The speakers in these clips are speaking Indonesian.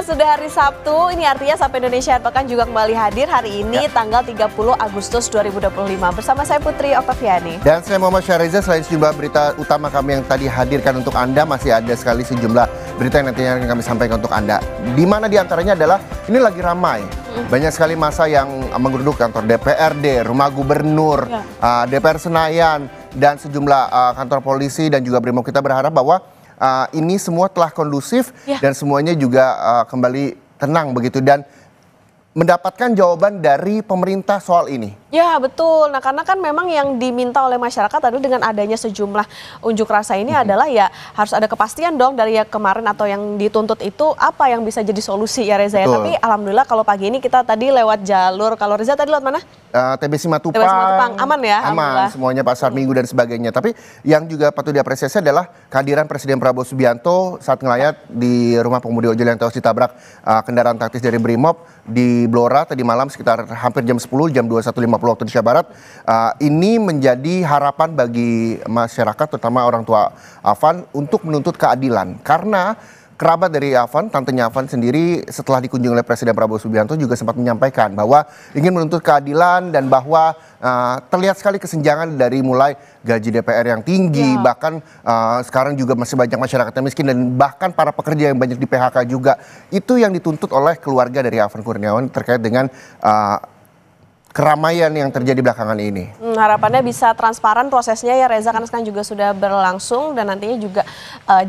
sudah hari Sabtu, ini artinya Sapa Indonesia Pekan juga kembali hadir hari ini tanggal 30 Agustus 2025. Bersama saya Putri Oktaviani. Dan saya Muhammad Syahriza. Selain sejumlah berita utama kami yang tadi hadirkan untuk Anda, masih ada sekali sejumlah berita yang nantinya akan kami sampaikan untuk Anda. Di mana diantaranya adalah, ini lagi ramai. Banyak sekali massa yang menggeruduk kantor DPRD, rumah gubernur, DPR Senayan, dan sejumlah kantor polisi dan juga Brimob. Kita berharap bahwa ini semua telah kondusif dan semuanya juga kembali tenang begitu dan mendapatkan jawaban dari pemerintah soal ini. Ya betul, nah karena kan memang yang diminta oleh masyarakat adalah dengan adanya sejumlah unjuk rasa ini adalah ya harus ada kepastian dong dari yang kemarin atau yang dituntut itu apa yang bisa jadi solusi ya Reza ya. Tapi alhamdulillah kalau pagi ini kita tadi lewat jalur, kalau Reza tadi lewat mana? TB Simatupang, aman ya? Aman, semuanya pasar minggu dan sebagainya. Tapi yang juga patut diapresiasi adalah kehadiran Presiden Prabowo Subianto saat ngelayat di rumah pengemudi ojol yang tewas ditabrak kendaraan taktis dari Brimob di Blora tadi malam sekitar hampir jam 10, jam 21.50 waktu Indonesia Barat. Ini menjadi harapan bagi masyarakat, terutama orang tua Afan, untuk menuntut keadilan. Karena kerabat dari Afan, tantenya Afan sendiri setelah dikunjungi oleh Presiden Prabowo Subianto juga sempat menyampaikan bahwa ingin menuntut keadilan dan bahwa terlihat sekali kesenjangan dari mulai gaji DPR yang tinggi, bahkan sekarang juga masih banyak masyarakat yang miskin dan bahkan para pekerja yang banyak di PHK juga. Itu yang dituntut oleh keluarga dari Afan Kurniawan terkait dengan keramaian yang terjadi belakangan ini. Harapannya bisa transparan prosesnya ya Reza, karena sekarang juga sudah berlangsung dan nantinya juga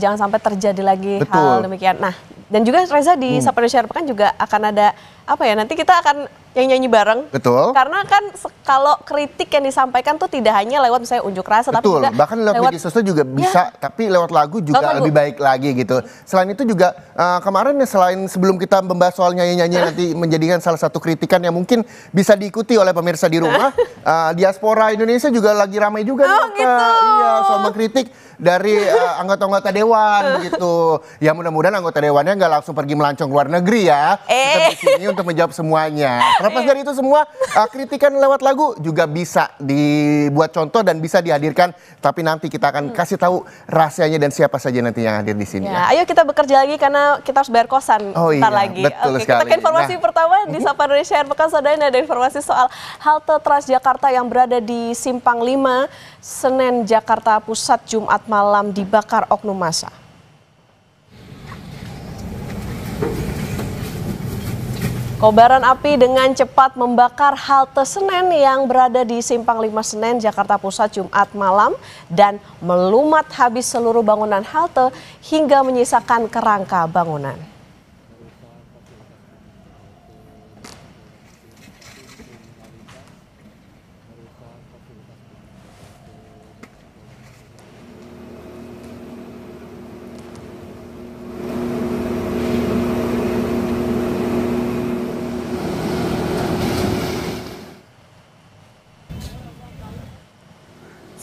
jangan sampai terjadi lagi hal demikian. Nah, dan juga Reza di Sapa Indonesia Pekan juga akan ada apa ya, nanti kita akan nyanyi bareng. Betul. Karena kan kalau kritik yang disampaikan tuh tidak hanya lewat misalnya unjuk rasa, tapi juga bahkan lewat media sosial juga bisa, tapi lewat lagu juga lebih baik lagi gitu. Selain itu juga kemarin selain sebelum kita membahas soal nyanyi-nyanyi nanti menjadikan salah satu kritikan yang mungkin bisa diikuti oleh pemirsa di rumah, diaspora Indonesia juga lagi ramai juga iya, soal mengkritik dari anggota-anggota dewan begitu. Ya mudah-mudahan anggota dewannya nggak langsung pergi melancong luar negeri ya. Kita di sini untuk menjawab semuanya. Terlepas dari itu semua, kritikan lewat lagu juga bisa dibuat contoh dan bisa dihadirkan. Tapi nanti kita akan kasih tahu rahasianya dan siapa saja nanti yang hadir di sini. Ya, ayo kita bekerja lagi karena kita harus bayar kosan bentar lagi. Betul sekali. Kita ke informasi pertama di Sapa Indonesia Pekan. Saudara, ada informasi soal halte Transjakarta yang berada di Simpang 5, Senen, Jakarta Pusat, Jumat malam dibakar oknum massa. Kobaran api dengan cepat membakar halte Senen yang berada di Simpang 5 Senen, Jakarta Pusat, Jumat malam dan melumat habis seluruh bangunan halte hingga menyisakan kerangka bangunan.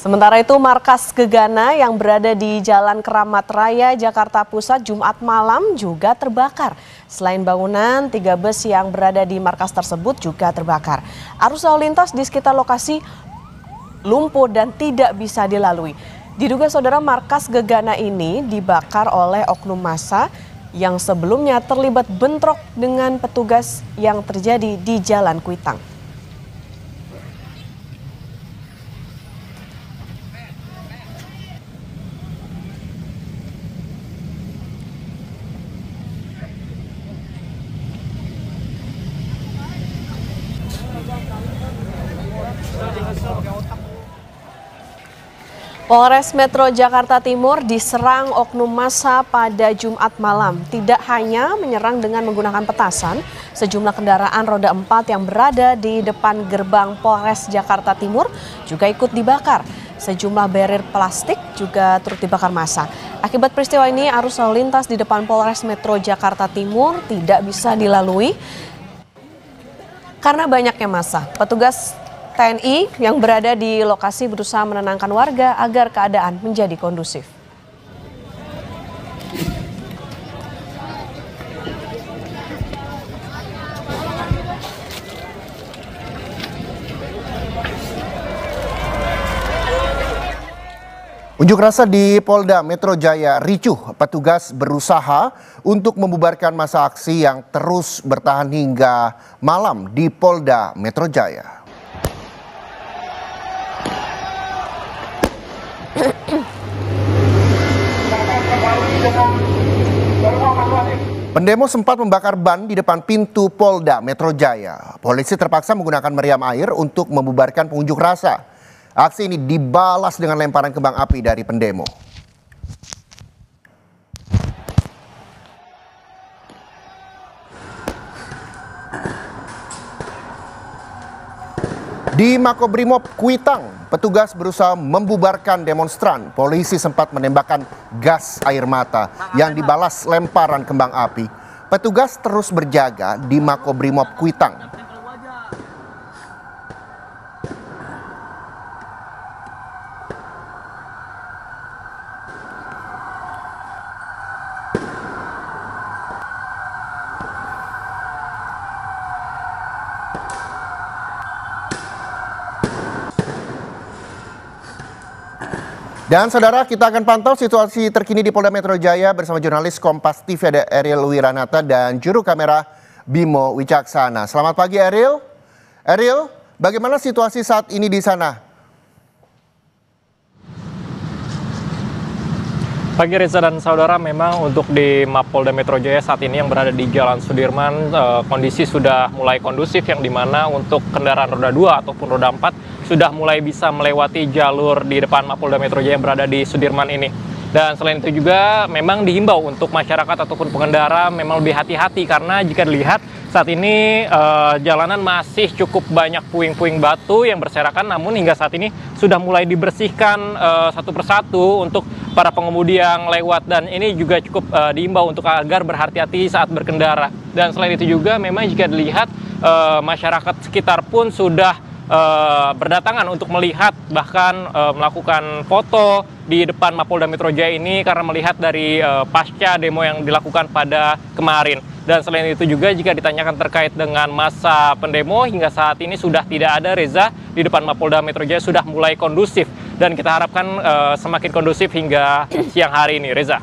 Sementara itu, markas Gegana yang berada di Jalan Keramat Raya, Jakarta Pusat, Jumat malam juga terbakar. Selain bangunan, 3 bus yang berada di markas tersebut juga terbakar. Arus lalu lintas di sekitar lokasi lumpuh dan tidak bisa dilalui. Diduga saudara markas Gegana ini dibakar oleh oknum massa yang sebelumnya terlibat bentrok dengan petugas yang terjadi di Jalan Kuitang. Polres Metro Jakarta Timur diserang oknum massa pada Jumat malam. Tidak hanya menyerang dengan menggunakan petasan, sejumlah kendaraan roda 4 yang berada di depan gerbang Polres Jakarta Timur juga ikut dibakar. Sejumlah barrier plastik juga turut dibakar massa. Akibat peristiwa ini, arus lalu lintas di depan Polres Metro Jakarta Timur tidak bisa dilalui karena banyaknya massa. Petugas TNI yang berada di lokasi berusaha menenangkan warga agar keadaan menjadi kondusif. Unjuk rasa di Polda Metro Jaya ricuh. Petugas berusaha untuk membubarkan massa aksi yang terus bertahan hingga malam di Polda Metro Jaya. Pendemo sempat membakar ban di depan pintu Polda Metro Jaya. Polisi terpaksa menggunakan meriam air untuk membubarkan pengunjuk rasa. Aksi ini dibalas dengan lemparan kembang api dari pendemo. Di Makobrimob Kuitang, petugas berusaha membubarkan demonstran. Polisi sempat menembakkan gas air mata yang dibalas lemparan kembang api. Petugas terus berjaga di Makobrimob Kuitang. Dan saudara, kita akan pantau situasi terkini di Polda Metro Jaya bersama jurnalis Kompas TV ada Ariel Wiranata dan juru kamera Bimo Wicaksana. Selamat pagi Ariel. Ariel, bagaimana situasi saat ini di sana? Pagi Reza dan saudara, memang untuk di Mapolda Metro Jaya saat ini yang berada di Jalan Sudirman, kondisi sudah mulai kondusif yang dimana untuk kendaraan roda 2 ataupun roda 4 sudah mulai bisa melewati jalur di depan Mapolda Metro Jaya yang berada di Sudirman ini. Dan selain itu juga memang dihimbau untuk masyarakat ataupun pengendara memang lebih hati-hati karena jika dilihat saat ini jalanan masih cukup banyak puing-puing batu yang berserakan, namun hingga saat ini sudah mulai dibersihkan satu persatu untuk para pengemudi yang lewat, dan ini juga cukup diimbau untuk agar berhati-hati saat berkendara. Dan selain itu juga memang jika dilihat masyarakat sekitar pun sudah berdatangan untuk melihat bahkan melakukan foto di depan Mapolda Metro Jaya ini karena melihat dari pasca demo yang dilakukan pada kemarin. Dan selain itu juga jika ditanyakan terkait dengan masa pendemo hingga saat ini sudah tidak ada, Reza, di depan Mapolda Metro Jaya sudah mulai kondusif dan kita harapkan semakin kondusif hingga siang hari ini, Reza.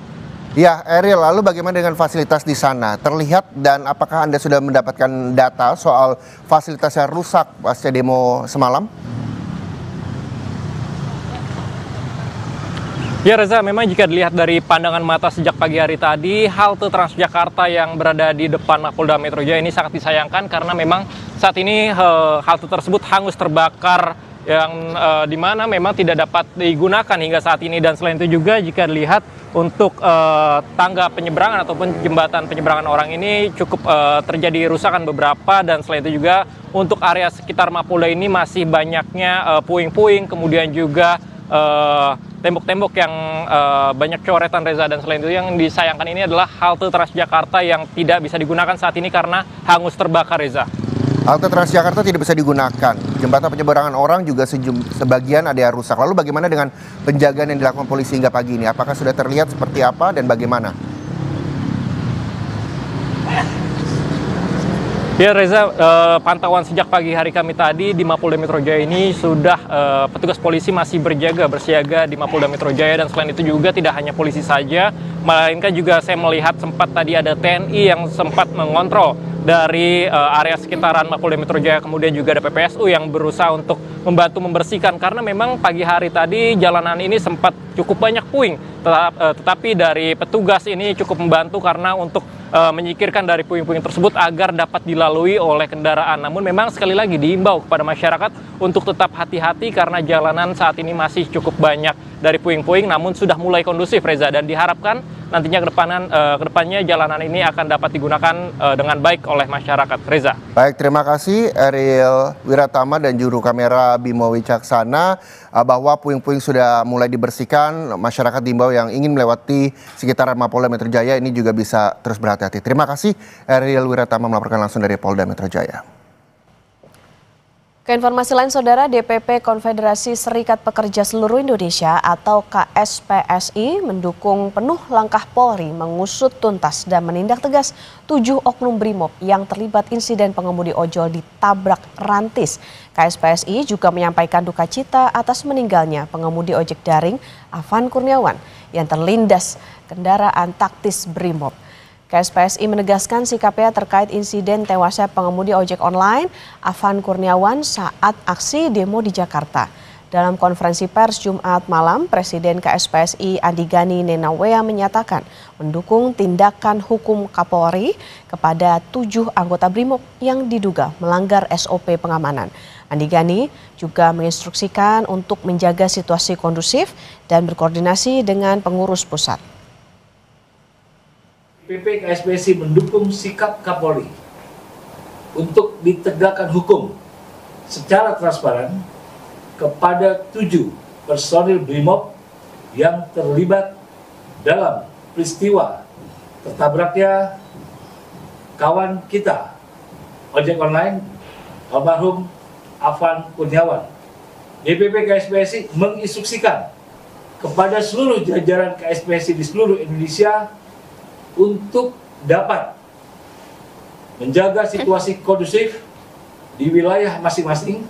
Ya, Ariel, lalu bagaimana dengan fasilitas di sana? Terlihat dan apakah Anda sudah mendapatkan data soal fasilitas yang rusak pasca demo semalam? Ya Reza, memang jika dilihat dari pandangan mata sejak pagi hari tadi, halte Transjakarta yang berada di depan Mapolda Metro Jaya ini sangat disayangkan karena memang saat ini halte tersebut hangus terbakar yang dimana memang tidak dapat digunakan hingga saat ini. Dan selain itu juga jika dilihat untuk tangga penyeberangan ataupun jembatan penyeberangan orang ini cukup terjadi rusakan beberapa, dan selain itu juga untuk area sekitar Mapolda ini masih banyaknya puing-puing, kemudian juga tembok-tembok yang banyak coretan, Reza. Dan selain itu yang disayangkan ini adalah halte Transjakarta yang tidak bisa digunakan saat ini karena hangus terbakar, Reza. Halte Transjakarta tidak bisa digunakan. Jembatan penyeberangan orang juga sebagian ada yang rusak. Lalu bagaimana dengan penjagaan yang dilakukan polisi hingga pagi ini? Apakah sudah terlihat seperti apa dan bagaimana? Ya Reza, pantauan sejak pagi hari kami tadi di Mapolda Metro Jaya ini sudah petugas polisi masih bersiaga di Mapolda Metro Jaya, dan selain itu juga tidak hanya polisi saja, melainkan juga saya melihat sempat tadi ada TNI yang sempat mengontrol dari area sekitaran Mapolda Metro Jaya, kemudian juga ada PPSU yang berusaha untuk membantu membersihkan karena memang pagi hari tadi jalanan ini sempat cukup banyak puing, tetapi dari petugas ini cukup membantu karena untuk menyingkirkan dari puing-puing tersebut agar dapat dilalui oleh kendaraan. Namun memang sekali lagi diimbau kepada masyarakat untuk tetap hati-hati karena jalanan saat ini masih cukup banyak dari puing-puing, namun sudah mulai kondusif, Reza, dan diharapkan nantinya kedepannya jalanan ini akan dapat digunakan dengan baik oleh masyarakat, Reza. Baik, terima kasih Ariel Wiratama dan juru kamera Bimo Wicaksana bahwa puing-puing sudah mulai dibersihkan. Masyarakat diimbau yang ingin melewati sekitaran Mapolda Metro Jaya ini juga bisa terus berhati-hati. Terima kasih Ariel Wiratama melaporkan langsung dari Polda Metro Jaya. Keinformasi lain, Saudara, DPP Konfederasi Serikat Pekerja Seluruh Indonesia atau KSPSI mendukung penuh langkah Polri mengusut tuntas dan menindak tegas 7 oknum BRIMOB yang terlibat insiden pengemudi ojol ditabrak rantis. KSPSI juga menyampaikan duka cita atas meninggalnya pengemudi ojek daring Afan Kurniawan yang terlindas kendaraan taktis BRIMOB. KSPSI menegaskan sikapnya terkait insiden tewasnya pengemudi ojek online Afan Kurniawan saat aksi demo di Jakarta. Dalam konferensi pers Jumat malam, Presiden KSPSI Andi Gani Nenawea menyatakan mendukung tindakan hukum Kapolri kepada 7 anggota BRIMOB yang diduga melanggar SOP pengamanan. Andi Gani juga menginstruksikan untuk menjaga situasi kondusif dan berkoordinasi dengan pengurus pusat. DPP KSPSI mendukung sikap Kapolri untuk ditegakkan hukum secara transparan kepada 7 personil BRIMOB yang terlibat dalam peristiwa tertabraknya kawan kita ojek online almarhum Afan Kurniawan. DPP KSPSI menginstruksikan kepada seluruh jajaran KSPSI di seluruh Indonesia untuk dapat menjaga situasi kondusif di wilayah masing-masing.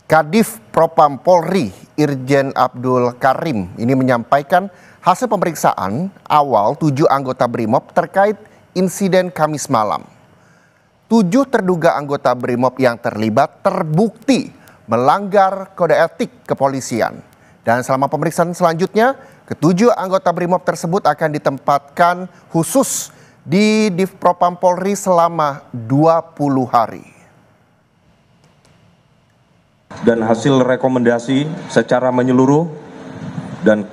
Kadif Propam Polri Irjen Abdul Karim ini menyampaikan hasil pemeriksaan awal 7 anggota BRIMOB terkait insiden Kamis malam. 7 terduga anggota BRIMOB yang terlibat terbukti melanggar kode etik kepolisian. Dan selama pemeriksaan selanjutnya, ke-7 anggota BRIMOB tersebut akan ditempatkan khusus di Divpropam Polri selama 20 hari. Dan hasil rekomendasi secara menyeluruh dan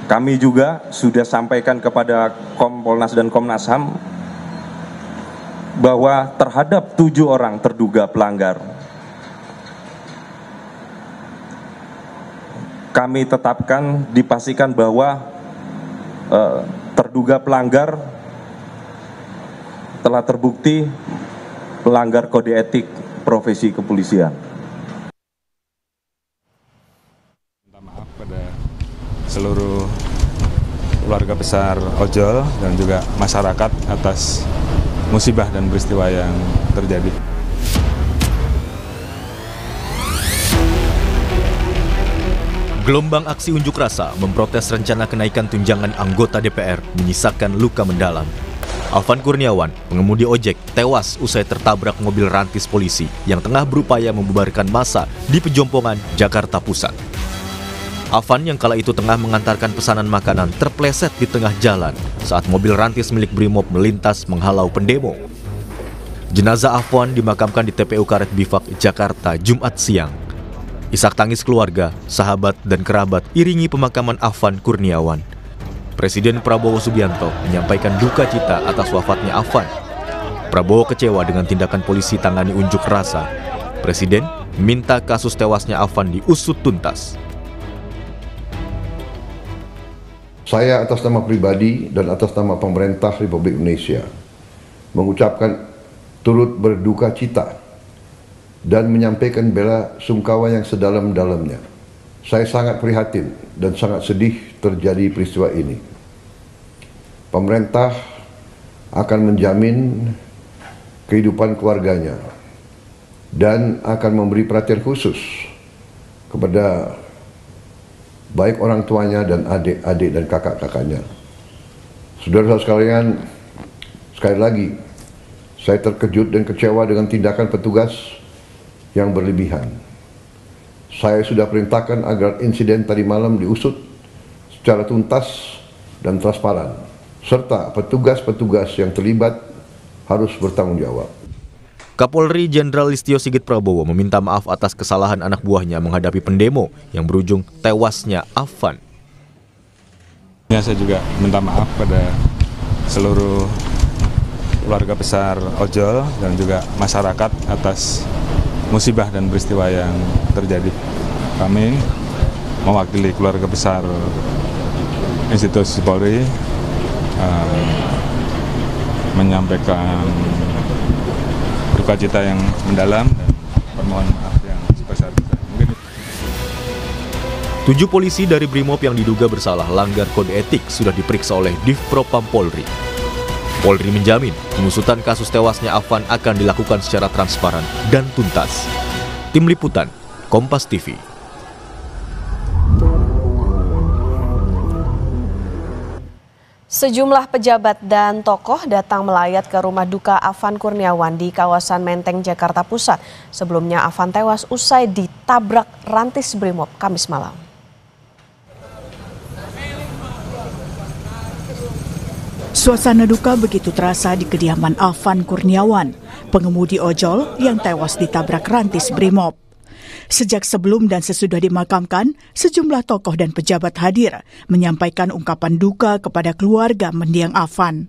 kami juga sudah sampaikan kepada Kompolnas dan Komnas HAM bahwa terhadap 7 orang terduga pelanggar kami tetapkan, dipastikan bahwa terduga pelanggar telah terbukti melanggar kode etik profesi kepolisian. Minta maaf pada seluruh keluarga besar ojol dan juga masyarakat atas musibah dan peristiwa yang terjadi. Gelombang aksi unjuk rasa memprotes rencana kenaikan tunjangan anggota DPR menyisakan luka mendalam. Afan Kurniawan, pengemudi ojek, tewas usai tertabrak mobil rantis polisi yang tengah berupaya membubarkan massa di Pejompongan, Jakarta Pusat. Afan yang kala itu tengah mengantarkan pesanan makanan terpleset di tengah jalan saat mobil rantis milik BRIMOB melintas menghalau pendemo. Jenazah Afan dimakamkan di TPU Karet Bifak, Jakarta, Jumat siang. Isak tangis keluarga, sahabat, dan kerabat iringi pemakaman Afan Kurniawan. Presiden Prabowo Subianto menyampaikan duka cita atas wafatnya Afan. Prabowo kecewa dengan tindakan polisi tangani unjuk rasa. Presiden minta kasus tewasnya Afan diusut tuntas. Saya atas nama pribadi dan atas nama pemerintah Republik Indonesia mengucapkan turut berduka cita dan menyampaikan bela sungkawa yang sedalam-dalamnya. Saya sangat prihatin dan sangat sedih terjadi peristiwa ini. Pemerintah akan menjamin kehidupan keluarganya dan akan memberi perhatian khusus kepada baik orang tuanya dan adik-adik dan kakak-kakaknya. Saudara-saudara sekalian, sekali lagi, saya terkejut dan kecewa dengan tindakan petugas yang berlebihan. Saya sudah perintahkan agar insiden tadi malam diusut secara tuntas dan transparan, serta petugas-petugas yang terlibat harus bertanggung jawab. Kapolri Jenderal Listio Sigit Prabowo meminta maaf atas kesalahan anak buahnya menghadapi pendemo yang berujung tewasnya Afan. Saya juga minta maaf pada seluruh keluarga besar ojol dan juga masyarakat atas musibah dan peristiwa yang terjadi. Kami mewakili keluarga besar institusi Polri menyampaikan duka cita yang mendalam. 7 polisi dari Brimob yang diduga bersalah langgar kode etik sudah diperiksa oleh Divpropam Polri. Polri menjamin pengusutan kasus tewasnya Afan akan dilakukan secara transparan dan tuntas. Tim Liputan, Kompas TV. Sejumlah pejabat dan tokoh datang melayat ke rumah duka Afan Kurniawan di kawasan Menteng, Jakarta Pusat. Sebelumnya Afan tewas usai ditabrak rantis Brimob Kamis malam. Suasana duka begitu terasa di kediaman Afan Kurniawan, pengemudi ojol yang tewas ditabrak rantis Brimob. Sejak sebelum dan sesudah dimakamkan, sejumlah tokoh dan pejabat hadir menyampaikan ungkapan duka kepada keluarga mendiang Afan.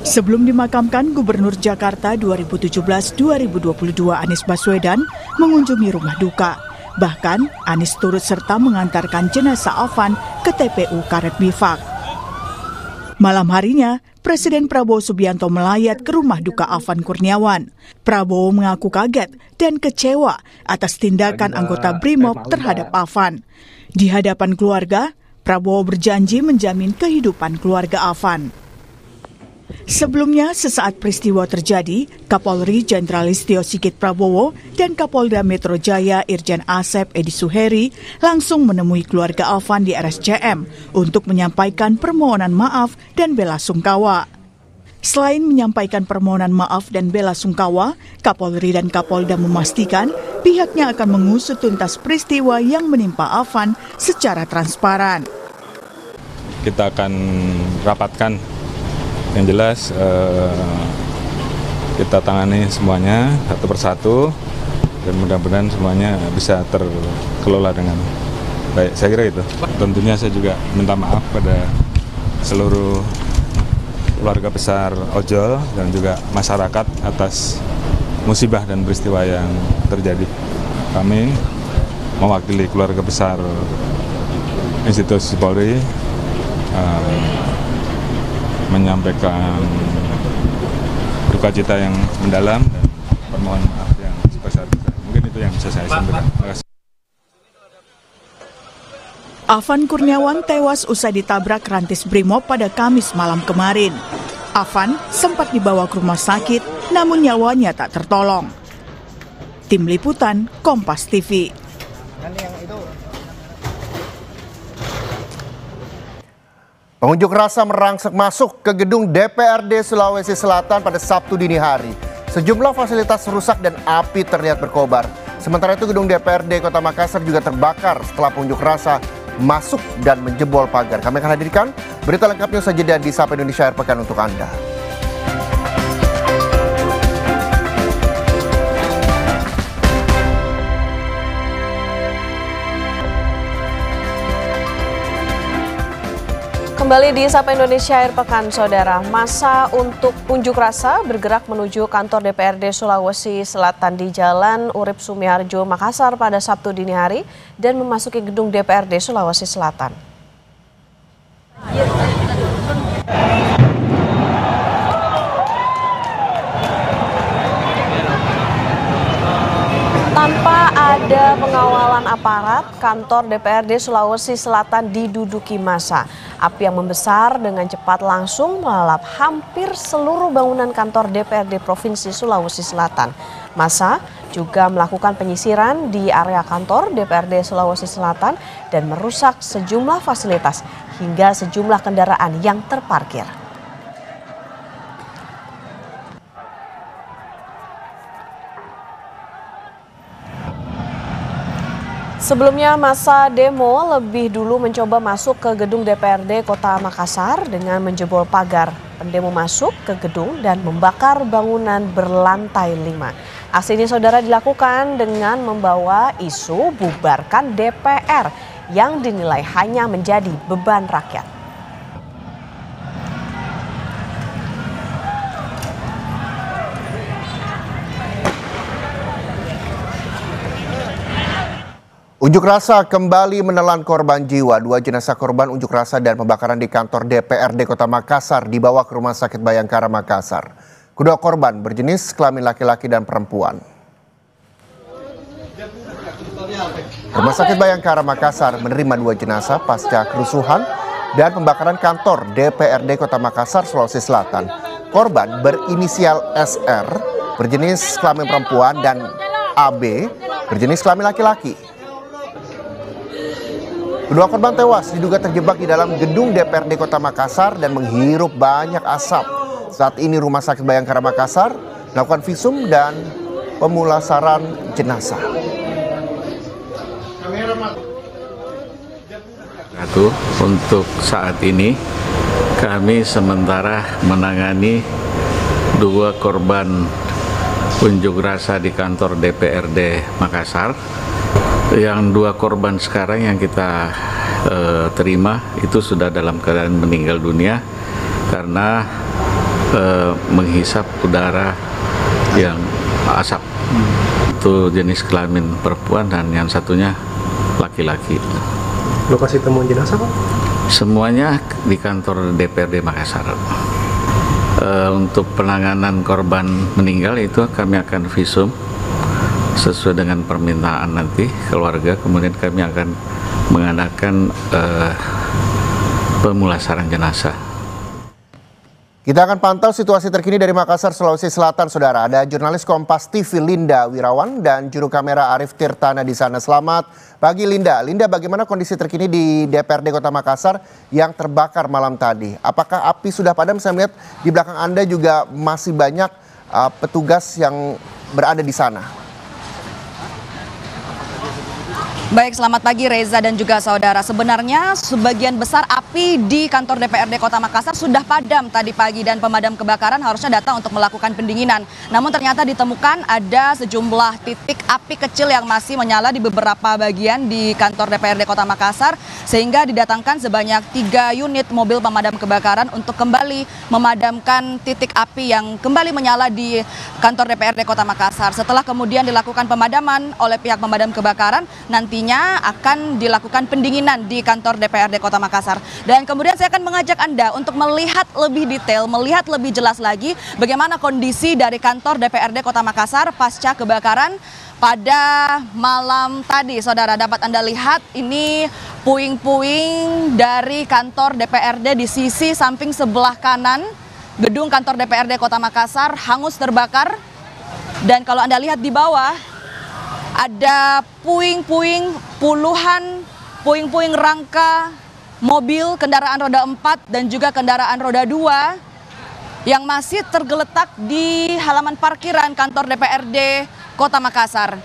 Sebelum dimakamkan, Gubernur Jakarta 2017-2022 Anies Baswedan mengunjungi rumah duka. Bahkan, Anies turut serta mengantarkan jenazah Afan ke TPU Karet Bifak. Malam harinya, Presiden Prabowo Subianto melayat ke rumah duka Afan Kurniawan. Prabowo mengaku kaget dan kecewa atas tindakan anggota Brimob terhadap Afan. Di hadapan keluarga, Prabowo berjanji menjamin kehidupan keluarga Afan. Sebelumnya, sesaat peristiwa terjadi, Kapolri Jenderal Listio Sigit Prabowo dan Kapolda Metro Jaya Irjen Asep Edi Suheri langsung menemui keluarga Afan di RSCM untuk menyampaikan permohonan maaf dan bela sungkawa. Selain menyampaikan permohonan maaf dan bela sungkawa, Kapolri dan Kapolda memastikan pihaknya akan mengusut tuntas peristiwa yang menimpa Afan secara transparan. Kita akan rapatkan. Yang jelas kita tangani semuanya satu persatu dan mudah-mudahan semuanya bisa terkelola dengan baik. Saya kira itu. Tentunya saya juga minta maaf pada seluruh keluarga besar ojol dan juga masyarakat atas musibah dan peristiwa yang terjadi. Kami mewakili keluarga besar institusi Polri menyampaikan duka cita yang mendalam dan permohonan maaf yang sebesar-besarnya. Mungkin itu yang bisa saya sampaikan. Terima kasih. Afan Kurniawan tewas usai ditabrak rantis Brimob pada Kamis malam kemarin. Afan sempat dibawa ke rumah sakit, namun nyawanya tak tertolong. Tim Liputan, Kompas TV. Pengunjuk rasa merangsek masuk ke gedung DPRD Sulawesi Selatan pada Sabtu dini hari. Sejumlah fasilitas rusak dan api terlihat berkobar. Sementara itu gedung DPRD Kota Makassar juga terbakar setelah pengunjuk rasa masuk dan menjebol pagar. Kami akan hadirkan berita lengkapnya saja di Sapa Indonesia Akhir Pekan untuk Anda. Kembali di Sapa Indonesia Akhir Pekan, Saudara. Masa untuk unjuk rasa bergerak menuju kantor DPRD Sulawesi Selatan di Jalan Urip Sumiharjo, Makassar pada Sabtu dini hari dan memasuki gedung DPRD Sulawesi Selatan. Tanpa ada pengawalan aparat, kantor DPRD Sulawesi Selatan diduduki massa. Api yang membesar dengan cepat langsung melalap hampir seluruh bangunan kantor DPRD Provinsi Sulawesi Selatan. Massa juga melakukan penyisiran di area kantor DPRD Sulawesi Selatan dan merusak sejumlah fasilitas hingga sejumlah kendaraan yang terparkir. Sebelumnya massa demo lebih dulu mencoba masuk ke gedung DPRD Kota Makassar dengan menjebol pagar. Pendemo masuk ke gedung dan membakar bangunan berlantai 5. Aksi ini, Saudara, dilakukan dengan membawa isu bubarkan DPR yang dinilai hanya menjadi beban rakyat. Unjuk rasa kembali menelan korban jiwa. 2 jenazah korban unjuk rasa dan pembakaran di kantor DPRD Kota Makassar dibawa ke Rumah Sakit Bayangkara Makassar. Kedua korban berjenis kelamin laki-laki dan perempuan. Rumah Sakit Bayangkara Makassar menerima 2 jenazah pasca kerusuhan dan pembakaran kantor DPRD Kota Makassar, Sulawesi Selatan. Korban berinisial SR berjenis kelamin perempuan dan AB berjenis kelamin laki-laki. Kedua korban tewas diduga terjebak di dalam gedung DPRD Kota Makassar dan menghirup banyak asap. Saat ini Rumah Sakit Bayangkara Makassar melakukan visum dan pemulasaran jenazah. Untuk saat ini kami sementara menangani 2 korban unjuk rasa di kantor DPRD Makassar. Yang 2 korban sekarang yang kita terima itu sudah dalam keadaan meninggal dunia karena menghisap udara yang asap. Itu jenis kelamin perempuan dan yang satunya laki-laki. Lokasi temuan jenazah, Pak? Semuanya di kantor DPRD Makassar. Untuk penanganan korban meninggal itu kami akan visum sesuai dengan permintaan nanti keluarga. Kemudian kami akan mengadakan pemulasaran jenazah. Kita akan pantau situasi terkini dari Makassar, Sulawesi Selatan, Saudara. Ada jurnalis Kompas TV Linda Wirawan dan juru kamera Arif Tirtana di sana. Selamat pagi, Linda. Linda, bagaimana kondisi terkini di DPRD Kota Makassar yang terbakar malam tadi? Apakah api sudah padam? Saya melihat di belakang Anda juga masih banyak petugas yang berada di sana. Baik, selamat pagi Reza dan juga saudara. Sebenarnya sebagian besar api di kantor DPRD Kota Makassar sudah padam tadi pagi dan pemadam kebakaran harusnya datang untuk melakukan pendinginan. Namun ternyata ditemukan ada sejumlah titik api kecil yang masih menyala di beberapa bagian di kantor DPRD Kota Makassar sehingga didatangkan sebanyak 3 unit mobil pemadam kebakaran untuk kembali memadamkan titik api yang kembali menyala di kantor DPRD Kota Makassar. Setelah kemudian dilakukan pemadaman oleh pihak pemadam kebakaran, nanti akan dilakukan pendinginan di kantor DPRD Kota Makassar. Dan kemudian saya akan mengajak Anda untuk melihat lebih detail, melihat lebih jelas lagi bagaimana kondisi dari kantor DPRD Kota Makassar pasca kebakaran pada malam tadi. Saudara, dapat Anda lihat ini puing-puing dari kantor DPRD di sisi samping sebelah kanan gedung kantor DPRD Kota Makassar hangus terbakar. Dan kalau Anda lihat di bawah ada puing-puing, puluhan puing-puing rangka mobil kendaraan roda 4 dan juga kendaraan roda 2 yang masih tergeletak di halaman parkiran kantor DPRD Kota Makassar.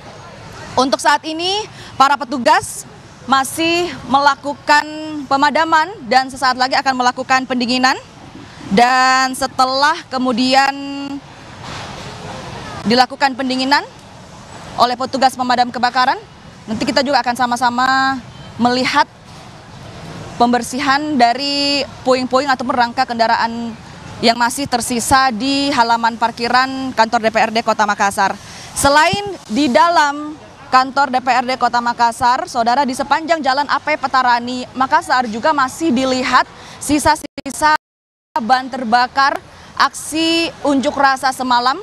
Untuk saat ini para petugas masih melakukan pemadaman dan sesaat lagi akan melakukan pendinginan. Dan setelah kemudian dilakukan pendinginan oleh petugas pemadam kebakaran, nanti kita juga akan sama-sama melihat pembersihan dari puing-puing ataupun rangka kendaraan yang masih tersisa di halaman parkiran kantor DPRD Kota Makassar. Selain di dalam kantor DPRD Kota Makassar, saudara, di sepanjang jalan AP Petarani Makassar juga masih dilihat sisa-sisa ban terbakar aksi unjuk rasa semalam.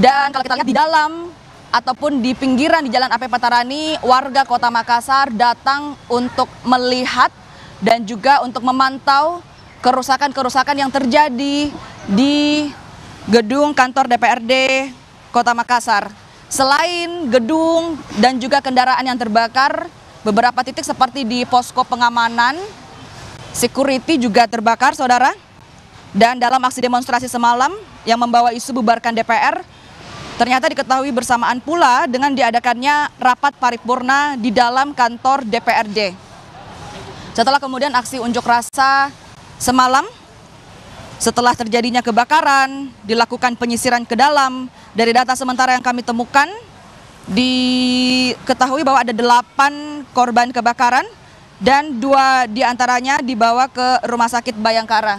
Dan kalau kita lihat di dalam ataupun di pinggiran di Jalan AP Petarani, warga Kota Makassar datang untuk melihat dan juga untuk memantau kerusakan-kerusakan yang terjadi di gedung kantor DPRD Kota Makassar. Selain gedung dan juga kendaraan yang terbakar, beberapa titik seperti di posko pengamanan, security juga terbakar, saudara. Dan dalam aksi demonstrasi semalam yang membawa isu bubarkan DPR, ternyata diketahui bersamaan pula dengan diadakannya rapat paripurna di dalam kantor DPRD. Setelah kemudian aksi unjuk rasa semalam, setelah terjadinya kebakaran, dilakukan penyisiran ke dalam. Dari data sementara yang kami temukan, diketahui bahwa ada 8 korban kebakaran dan 2 diantaranya dibawa ke Rumah Sakit Bayangkara.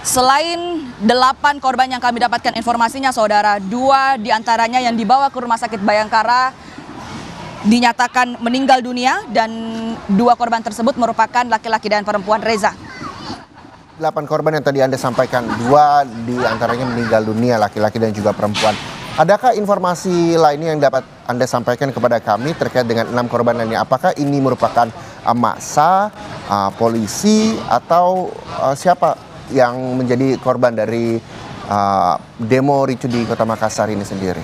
Selain 8 korban yang kami dapatkan informasinya, saudara, 2 diantaranya yang dibawa ke Rumah Sakit Bayangkara dinyatakan meninggal dunia dan 2 korban tersebut merupakan laki-laki dan perempuan. Reza. 8 korban yang tadi Anda sampaikan, 2 diantaranya meninggal dunia, laki-laki dan juga perempuan. Adakah informasi lainnya yang dapat Anda sampaikan kepada kami terkait dengan 6 korban lainnya? Apakah ini merupakan massa, polisi, atau siapa yang menjadi korban dari demo ricu di Kota Makassar ini sendiri?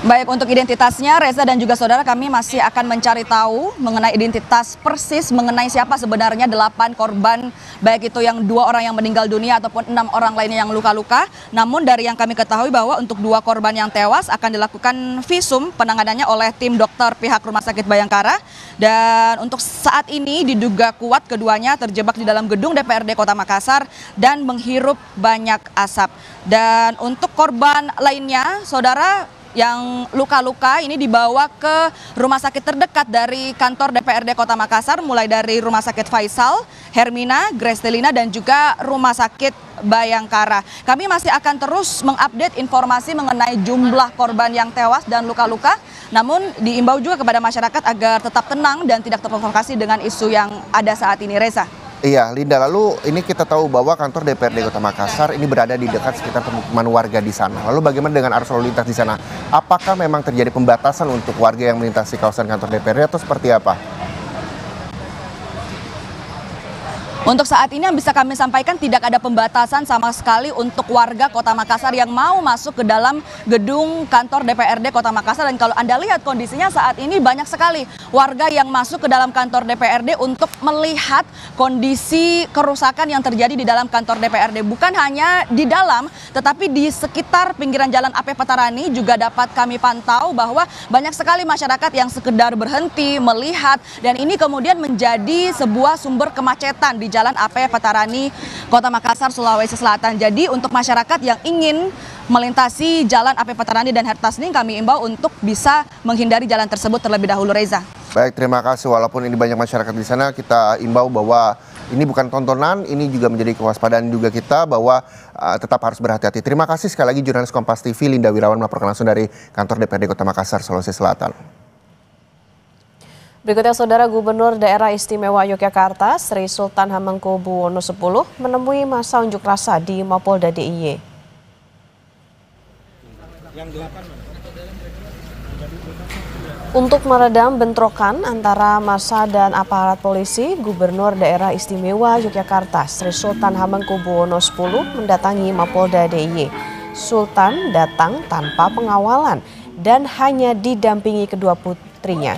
Baik, untuk identitasnya Reza dan juga saudara, kami masih akan mencari tahu mengenai identitas persis mengenai siapa sebenarnya 8 korban, baik itu yang 2 orang yang meninggal dunia ataupun 6 orang lainnya yang luka-luka. Namun dari yang kami ketahui bahwa untuk 2 korban yang tewas akan dilakukan visum penanganannya oleh tim dokter pihak Rumah Sakit Bayangkara. Dan untuk saat ini diduga kuat keduanya terjebak di dalam gedung DPRD Kota Makassar dan menghirup banyak asap. Dan untuk korban lainnya, saudara, yang luka-luka ini dibawa ke rumah sakit terdekat dari kantor DPRD Kota Makassar, mulai dari Rumah Sakit Faisal, Hermina, Grestelina, dan juga Rumah Sakit Bayangkara. Kami masih akan terus mengupdate informasi mengenai jumlah korban yang tewas dan luka-luka, namun diimbau juga kepada masyarakat agar tetap tenang dan tidak terprovokasi dengan isu yang ada saat ini, Reza. Iya, Linda, lalu ini kita tahu bahwa kantor DPRD Kota Makassar ini berada di dekat sekitar pemukiman warga di sana. Lalu bagaimana dengan arus lalu lintas di sana? Apakah memang terjadi pembatasan untuk warga yang melintasi kawasan kantor DPRD atau seperti apa? Untuk saat ini yang bisa kami sampaikan tidak ada pembatasan sama sekali untuk warga Kota Makassar yang mau masuk ke dalam gedung kantor DPRD Kota Makassar. Dan kalau Anda lihat kondisinya saat ini banyak sekali warga yang masuk ke dalam kantor DPRD untuk melihat kondisi kerusakan yang terjadi di dalam kantor DPRD. Bukan hanya di dalam, tetapi di sekitar pinggiran Jalan AP Petarani juga dapat kami pantau bahwa banyak sekali masyarakat yang sekedar berhenti melihat, dan ini kemudian menjadi sebuah sumber kemacetan di Jalan AP Petarani, Kota Makassar, Sulawesi Selatan. Jadi untuk masyarakat yang ingin melintasi Jalan AP Petarani dan Hertasning, kami imbau untuk bisa menghindari jalan tersebut terlebih dahulu, Reza. Baik, terima kasih. Walaupun ini banyak masyarakat di sana, kita imbau bahwa ini bukan tontonan, ini juga menjadi kewaspadaan juga kita bahwa tetap harus berhati-hati. Terima kasih sekali lagi jurnalis Kompas TV Linda Wirawan melaporkan langsung dari kantor DPRD Kota Makassar, Sulawesi Selatan. Berikutnya, Saudara, Gubernur Daerah Istimewa Yogyakarta Sri Sultan Hamengkubuwono X menemui massa unjuk rasa di Mapolda DIY. Untuk meredam bentrokan antara massa dan aparat polisi, Gubernur Daerah Istimewa Yogyakarta Sri Sultan Hamengkubuwono X mendatangi Mapolda DIY. Sultan datang tanpa pengawalan dan hanya didampingi kedua putrinya.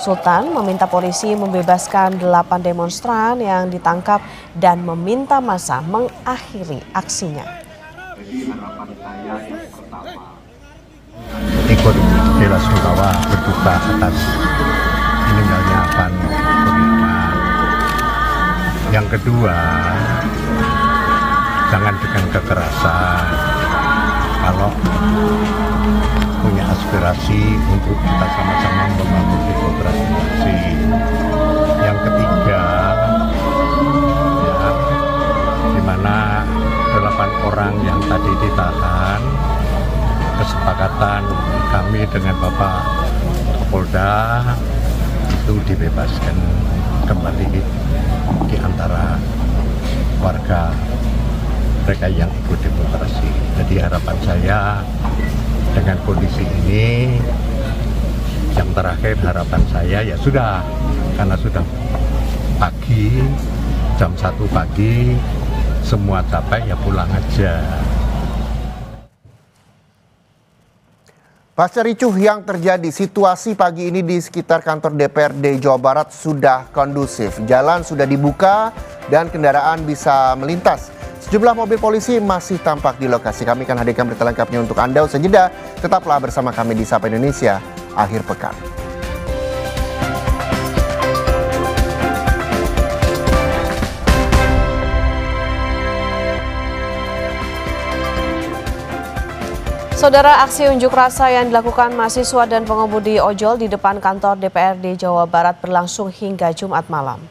Sultan meminta polisi membebaskan 8 demonstran yang ditangkap dan meminta massa mengakhiri aksinya. Ikut bela sungkawa berduka atas meninggalnya Afan Kurniawan. Yang kedua, jangan dengan kekerasan. Kalau punya aspirasi untuk kita sama-sama membangun demokrasi. Yang ketiga, ya, di mana 8 orang yang tadi ditahan, kesepakatan kami dengan Bapak Kapolda itu dibebaskan kembali di antara warga mereka yang ikut demonstrasi. Jadi harapan saya dengan kondisi ini, yang terakhir harapan saya ya sudah, karena sudah pagi, jam 1 pagi, semua capek ya pulang aja. Pasca ricuh yang terjadi, situasi pagi ini di sekitar kantor DPRD Jawa Barat sudah kondusif. Jalan sudah dibuka dan kendaraan bisa melintas. Sejumlah mobil polisi masih tampak di lokasi. Kami akan hadirkan berita lengkapnya untuk Anda. Usai jeda, tetaplah bersama kami di Sapa Indonesia Akhir Pekan. Saudara, aksi unjuk rasa yang dilakukan mahasiswa dan pengemudi ojol di depan kantor DPRD Jawa Barat berlangsung hingga Jumat malam.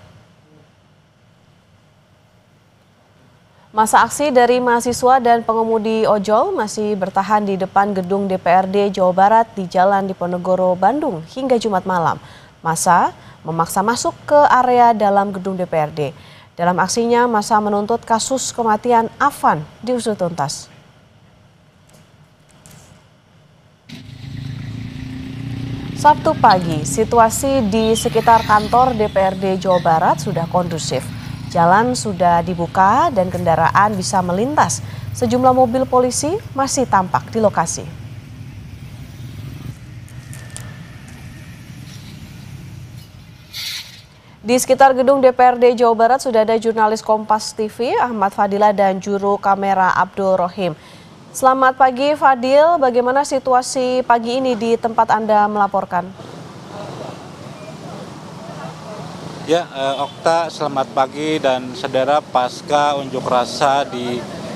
Masa aksi dari mahasiswa dan pengemudi ojol masih bertahan di depan gedung DPRD Jawa Barat di Jalan Diponegoro, Bandung hingga Jumat malam. Massa memaksa masuk ke area dalam gedung DPRD. Dalam aksinya, massa menuntut kasus kematian Afan diusut tuntas. Sabtu pagi, situasi di sekitar kantor DPRD Jawa Barat sudah kondusif. Jalan sudah dibuka dan kendaraan bisa melintas. Sejumlah mobil polisi masih tampak di lokasi. Di sekitar gedung DPRD Jawa Barat sudah ada jurnalis Kompas TV Ahmad Fadila dan juru kamera Abdul Rohim. Selamat pagi Fadil, bagaimana situasi pagi ini di tempat Anda melaporkan? Ya, Okta, selamat pagi dan saudara, pasca unjuk rasa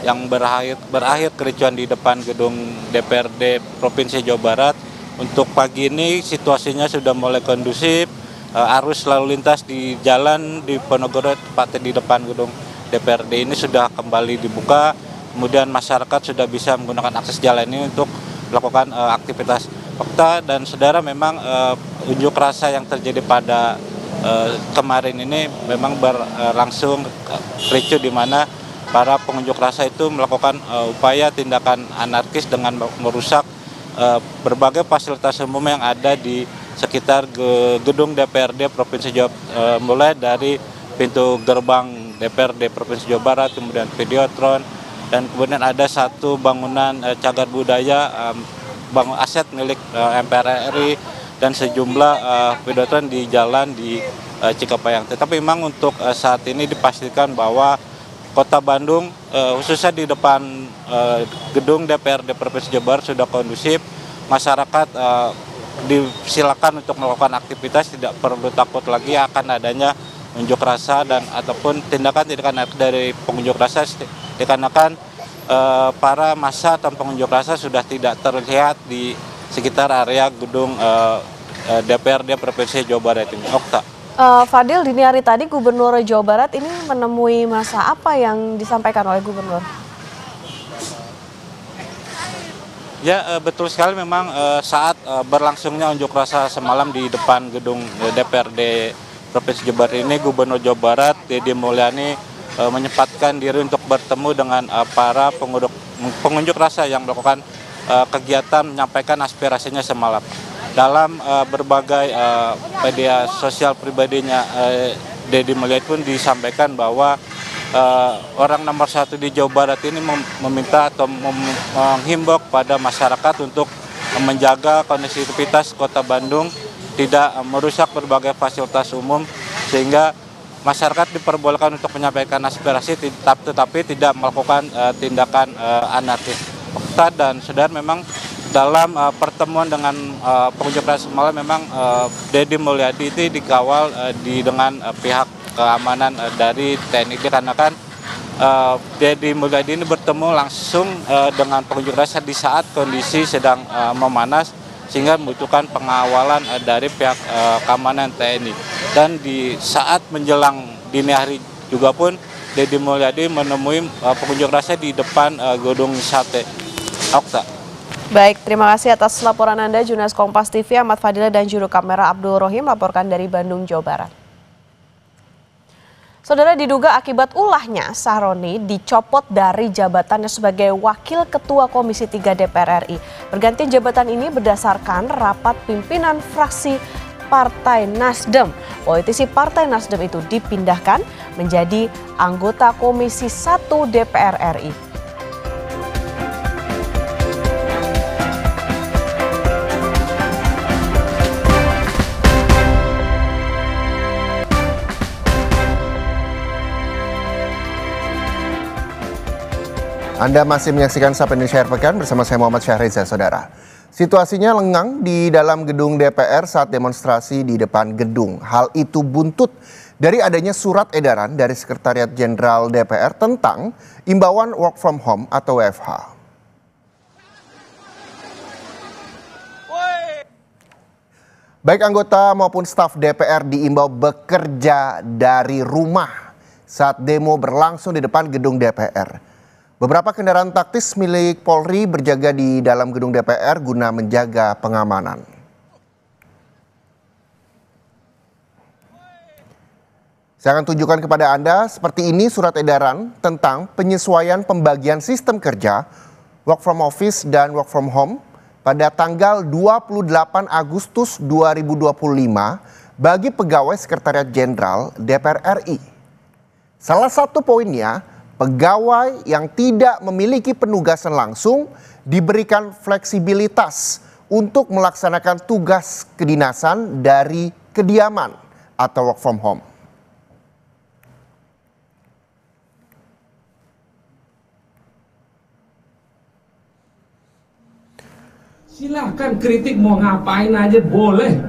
yang berakhir kericuan di depan gedung DPRD Provinsi Jawa Barat. Untuk pagi ini situasinya sudah mulai kondusif, arus lalu lintas di jalan di Ponorogo tepatnya di depan gedung DPRD ini sudah kembali dibuka. Kemudian masyarakat sudah bisa menggunakan akses jalan ini untuk melakukan aktivitas. Okta dan saudara, memang unjuk rasa yang terjadi pada kemarin ini memang berlangsung ricuh, di mana para pengunjuk rasa itu melakukan upaya tindakan anarkis dengan merusak berbagai fasilitas umum yang ada di sekitar gedung DPRD Provinsi Jawa Barat, mulai dari pintu gerbang DPRD Provinsi Jawa Barat, kemudian Videotron, dan kemudian ada satu bangunan cagar budaya aset milik MPR RI dan sejumlah Videotron di jalan di Cikapayang. Tetapi memang untuk saat ini dipastikan bahwa Kota Bandung khususnya di depan gedung DPRD Provinsi Jawa Barat sudah kondusif. Masyarakat disilakan untuk melakukan aktivitas, tidak perlu takut lagi akan adanya unjuk rasa dan ataupun tindakan-tindakan dari pengunjuk rasa, dikarenakan para massa atau pengunjuk rasa sudah tidak terlihat di sekitar area gedung DPRD Provinsi Jawa Barat ini. Okta. Fadil, dini hari tadi Gubernur Jawa Barat ini menemui massa, apa yang disampaikan oleh Gubernur? Ya, betul sekali, memang saat berlangsungnya unjuk rasa semalam di depan gedung DPRD Provinsi Jawa Barat ini, Gubernur Jawa Barat Deddy Mulyani menyempatkan diri untuk bertemu dengan para pengunjuk rasa yang melakukan kegiatan menyampaikan aspirasinya semalam. Dalam berbagai media sosial pribadinya, Deddy Mulyani pun disampaikan bahwa orang nomor 1 di Jawa Barat ini meminta atau menghimbau kepada masyarakat untuk menjaga kondisivitas Kota Bandung, tidak merusak berbagai fasilitas umum, sehingga masyarakat diperbolehkan untuk menyampaikan aspirasi tetapi tidak melakukan tindakan anarkis. Dan saudara, memang dalam pertemuan dengan pengunjuk rasa semalam, memang Deddy Mulyani itu dikawal dengan pihak keamanan dari TNI, karena kan Deddy Mulyani ini bertemu langsung dengan pengunjuk rasa di saat kondisi sedang memanas, sehingga membutuhkan pengawalan dari pihak keamanan TNI. Dan di saat menjelang dini hari juga pun Deddy Mulyani menemui pengunjuk rasa di depan gedung sate. Okta. Baik, terima kasih atas laporan Anda, jurnalis Kompas TV Ahmad Fadila dan juru kamera Abdul Rohim melaporkan dari Bandung, Jawa Barat. Saudara, diduga akibat ulahnya, Sahroni dicopot dari jabatannya sebagai Wakil Ketua Komisi 3 DPR RI. Pergantian jabatan ini berdasarkan rapat pimpinan fraksi Partai Nasdem. Politisi Partai Nasdem itu dipindahkan menjadi anggota Komisi 1 DPR RI. Anda masih menyaksikan Sapa Indonesia Akhir Pekan bersama saya Muhammad Syahreza, saudara. Situasinya lengang di dalam gedung DPR saat demonstrasi di depan gedung. Hal itu buntut dari adanya surat edaran dari Sekretariat Jenderal DPR tentang imbauan work from home atau WFH. Baik anggota maupun staf DPR diimbau bekerja dari rumah saat demo berlangsung di depan gedung DPR. Beberapa kendaraan taktis milik Polri berjaga di dalam gedung DPR guna menjaga pengamanan. Saya akan tunjukkan kepada Anda seperti ini surat edaran tentang penyesuaian pembagian sistem kerja, work from office dan work from home pada tanggal 28 Agustus 2025 bagi pegawai Sekretariat Jenderal DPR RI. Salah satu poinnya, pegawai yang tidak memiliki penugasan langsung diberikan fleksibilitas untuk melaksanakan tugas kedinasan dari kediaman atau work from home. Silahkan kritik mau ngapain aja boleh,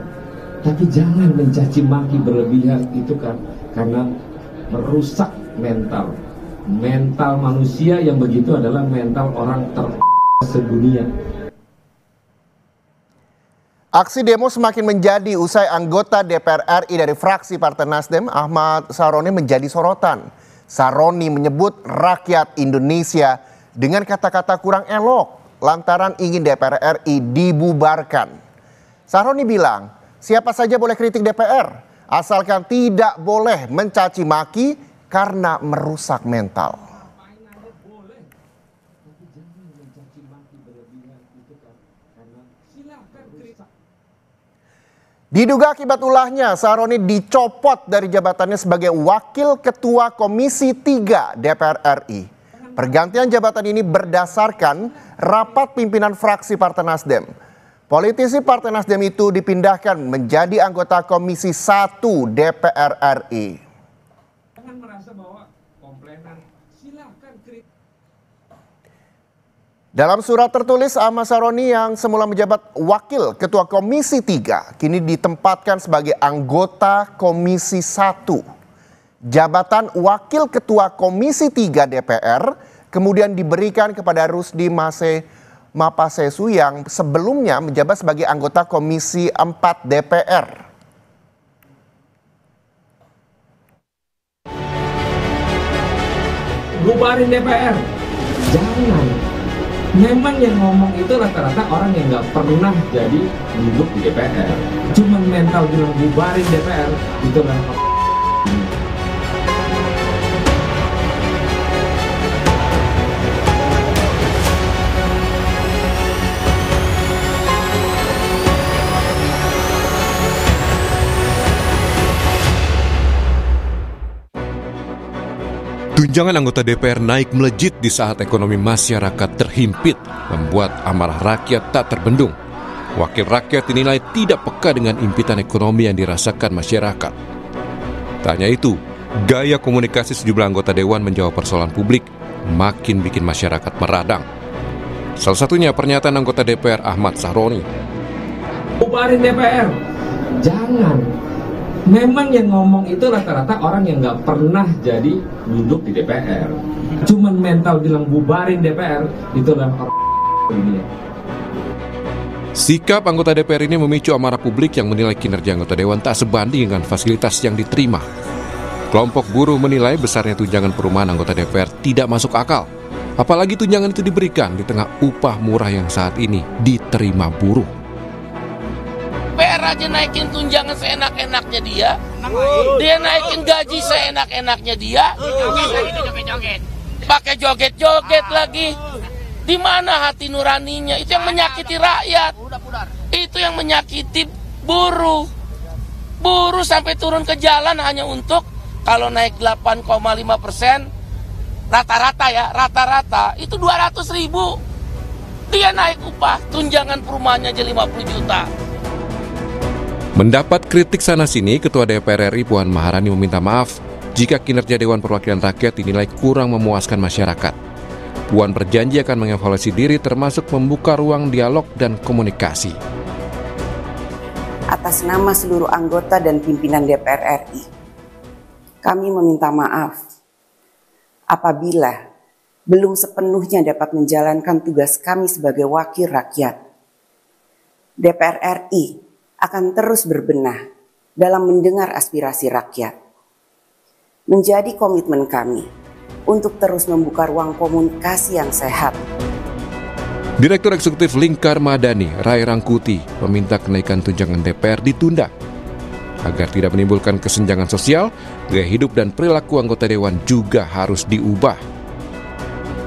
tapi jangan mencaci maki berlebihan, itu kan karena merusak mental manusia. Yang begitu adalah mental orang sedunia. Aksi demo semakin menjadi usai anggota DPR RI dari fraksi Partai Nasdem, Ahmad Saroni, menjadi sorotan. Saroni menyebut rakyat Indonesia dengan kata-kata kurang elok lantaran ingin DPR RI dibubarkan. Saroni bilang, siapa saja boleh kritik DPR, asalkan tidak boleh mencaci maki karena merusak mental. Diduga akibat ulahnya, Saroni dicopot dari jabatannya sebagai Wakil Ketua Komisi 3 DPR RI. Pergantian jabatan ini berdasarkan rapat pimpinan fraksi Partai Nasdem. Politisi Partai Nasdem itu dipindahkan menjadi anggota Komisi 1 DPR RI. Jangan merasa bahwa komplainan, silahkan kritik. Dalam surat tertulis, Ahmad Saroni yang semula menjabat Wakil Ketua Komisi 3 kini ditempatkan sebagai anggota Komisi 1. Jabatan Wakil Ketua Komisi 3 DPR kemudian diberikan kepada Rusdi Mapasesu yang sebelumnya menjabat sebagai anggota Komisi 4 DPR. Bubarin DPR, jangan. Memang yang ngomong itu rata-rata orang yang nggak pernah jadi duduk di DPR. Cuman mental bilang bubarin DPR, itu lah. Tunjangan anggota DPR naik melejit di saat ekonomi masyarakat terhimpit, membuat amarah rakyat tak terbendung. Wakil rakyat dinilai tidak peka dengan impitan ekonomi yang dirasakan masyarakat. Tak hanya itu, gaya komunikasi sejumlah anggota dewan menjawab persoalan publik makin bikin masyarakat meradang. Salah satunya pernyataan anggota DPR Ahmad Saroni. Bubarin DPR, jangan. Memang yang ngomong itu rata-rata orang yang nggak pernah jadi duduk di DPR. Cuman mental bilang bubarin DPR, itulah orang ini. Sikap anggota DPR ini memicu amarah publik yang menilai kinerja anggota dewan tak sebanding dengan fasilitas yang diterima. Kelompok buruh menilai besarnya tunjangan perumahan anggota DPR tidak masuk akal. Apalagi tunjangan itu diberikan di tengah upah murah yang saat ini diterima buruh. DPR aja naikin tunjangan seenak-enaknya dia. Dia naikin gaji seenak-enaknya dia. Pakai joget-joget lagi. Di mana hati nuraninya? Itu yang menyakiti rakyat. Itu yang menyakiti buruh. Buruh sampai turun ke jalan hanya untuk kalau naik 8,5%, rata-rata ya, rata-rata itu 200.000. Dia naik upah, tunjangan perumahannya aja 50 juta. Mendapat kritik sana-sini, Ketua DPR RI Puan Maharani meminta maaf jika kinerja Dewan Perwakilan Rakyat dinilai kurang memuaskan masyarakat. Puan berjanji akan mengevaluasi diri termasuk membuka ruang dialog dan komunikasi. Atas nama seluruh anggota dan pimpinan DPR RI, kami meminta maaf apabila belum sepenuhnya dapat menjalankan tugas kami sebagai wakil rakyat. DPR RI akan terus berbenah dalam mendengar aspirasi rakyat. Menjadi komitmen kami untuk terus membuka ruang komunikasi yang sehat. Direktur Eksekutif Lingkar Madani, Rai Rangkuti, meminta kenaikan tunjangan DPR ditunda. Agar tidak menimbulkan kesenjangan sosial, gaya hidup dan perilaku anggota dewan juga harus diubah.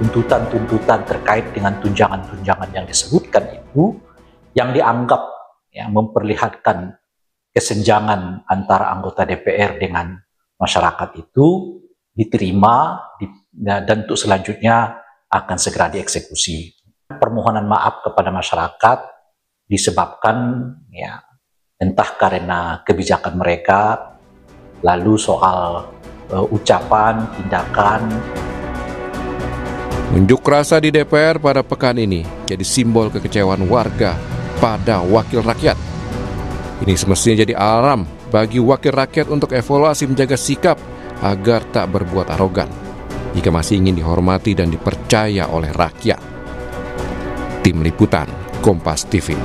Tuntutan-tuntutan terkait dengan tunjangan-tunjangan yang disebutkan itu yang dianggap memperlihatkan kesenjangan antara anggota DPR dengan masyarakat itu diterima dan untuk selanjutnya akan segera dieksekusi. Permohonan maaf kepada masyarakat disebabkan entah karena kebijakan mereka, lalu soal ucapan, tindakan. Unjuk rasa di DPR pada pekan ini jadi simbol kekecewaan warga pada wakil rakyat. Ini semestinya jadi alarm bagi wakil rakyat untuk evaluasi menjaga sikap agar tak berbuat arogan jika masih ingin dihormati dan dipercaya oleh rakyat. Tim Liputan Kompas TV.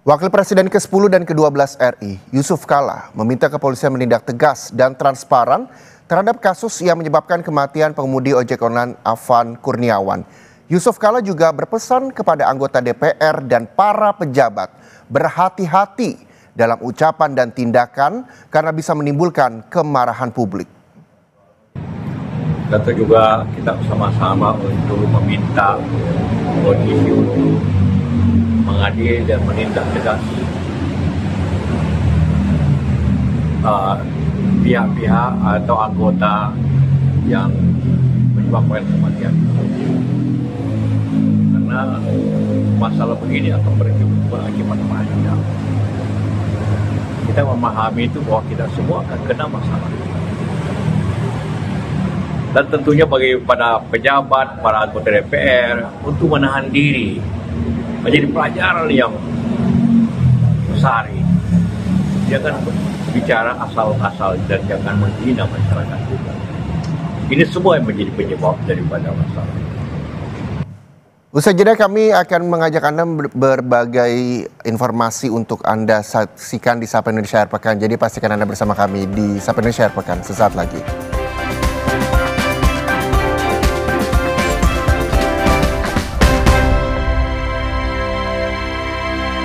Wakil Presiden ke-10 dan ke-12 RI, Yusuf Kala, meminta kepolisian menindak tegas dan transparan terhadap kasus yang menyebabkan kematian pengemudi ojek online Afan Kurniawan. Yusuf Kala juga berpesan kepada anggota DPR dan para pejabat berhati-hati dalam ucapan dan tindakan karena bisa menimbulkan kemarahan publik. Tentu juga kita sama-sama untuk meminta polisi untuk mengadili dan menindak tegas pihak-pihak atau anggota yang menyebabkan kematian. Karena masalah begini akan berakibat panjang. Kita memahami itu bahwa kita semua akan kena masalah. Dan tentunya bagi pada pejabat, para anggota DPR untuk menahan diri menjadi pelajaran yang besar. Jangan bicara asal-asal dan jangan menghina masyarakat juga. Ini semua yang menjadi penyebab daripada masalah. Usai jeda kami akan mengajak Anda berbagai informasi untuk Anda saksikan di Sapa Indonesia Akhir Pekan. Jadi pastikan Anda bersama kami di Sapa Indonesia Akhir Pekan sesaat lagi.